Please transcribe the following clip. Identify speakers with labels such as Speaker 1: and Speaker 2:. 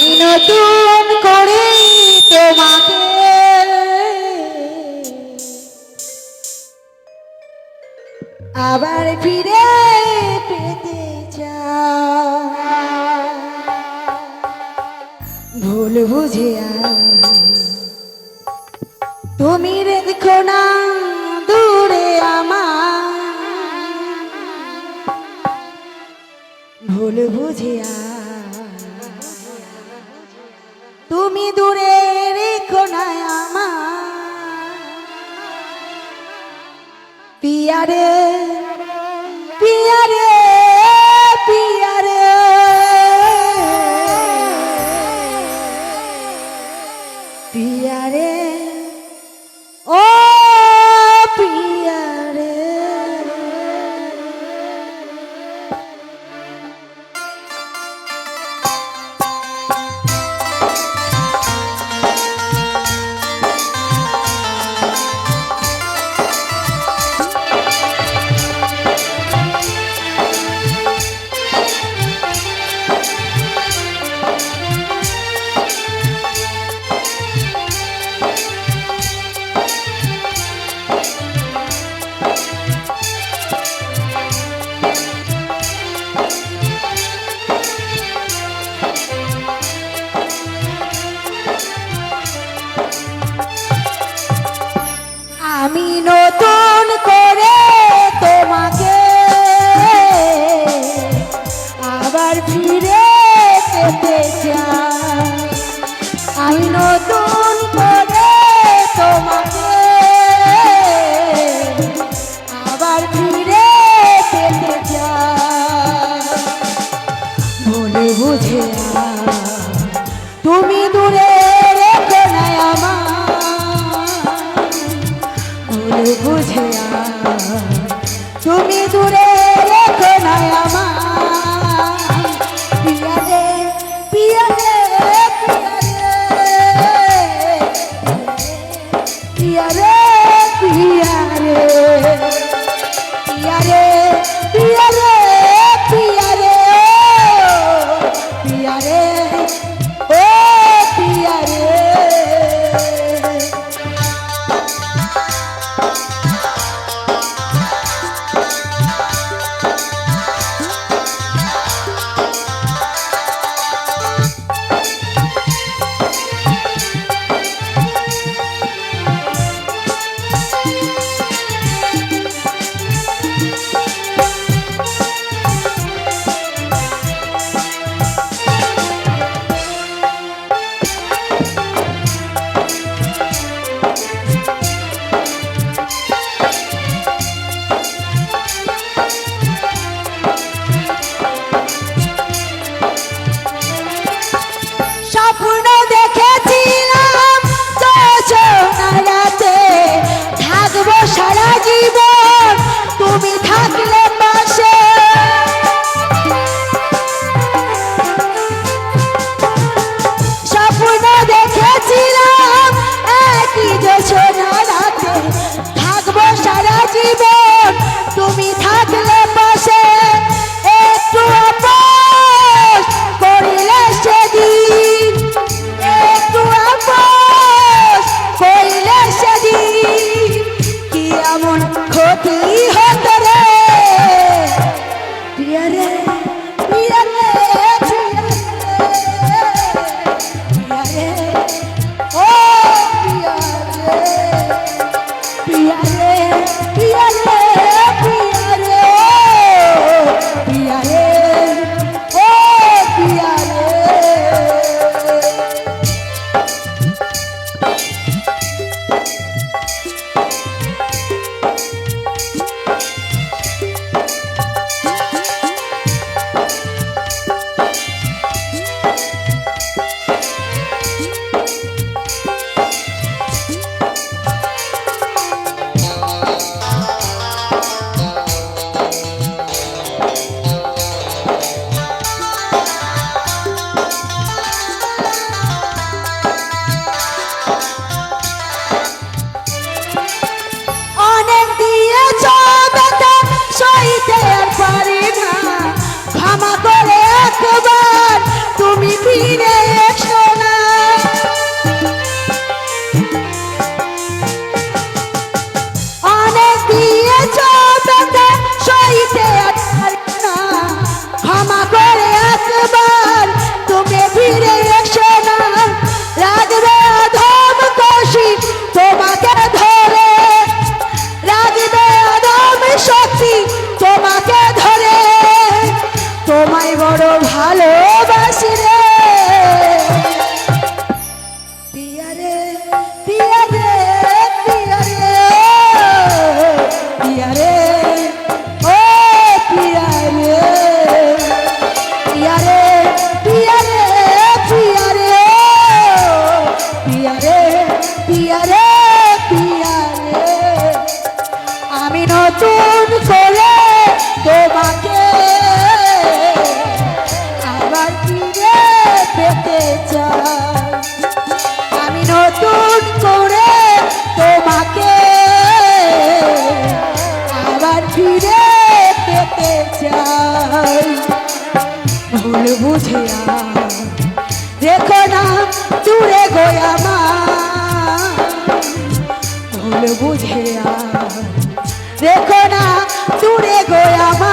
Speaker 1: আমি নতুন করে তোমাকে আবার ফিরে পেতে চাই। ভুল বুঝে তুমি রেখো না দূরে আমার, ভুল বুঝে তুমি দূরে রেখো না আমার। পিয়ারে পিয়ারে পিয়ারে পিয়ারে ও পিয়ারে। আমি নতুন করে তোমাকে আবার ফিরে পেতে চাই। আমি নতুন করে তোমাকে আবার ফিরে পেতে চাই। ভুলে বুঝে তুমি দূরে রেখো না আমার, ভুল বুঝে তুমি দূরে রেখো না আমার। পিয়ারে পিয়ারে পিয়ারে পিয়ারে পিয়ারে পিয়ারে পিয়ারে পিয়ারে ও পিয়ারে। সারা জীবন তুমি থাকলে পাশে, স্বপ্ন দেখেছিলাম একই জোছনা রাতে থাকবো সারা জীবন তুমি থাকলে পাশে। একটু আপোষ করিলে সেদিন, একটু আপোষ করিলে সেদিন কি এমন ক্ষতি হতো রে পিয়ারে পিয়ারে পিয়ারে ও পিয়ারে পিয়ারে পিয়ারে পিয়ারে পিয়ারে ও পিয়ারে। ক্ষমা করে একবার তুমি ফিরে বুঝে দেখো না দূরে গোয়া মা ভুল বুঝে দেখো না দূরে গোয়া মা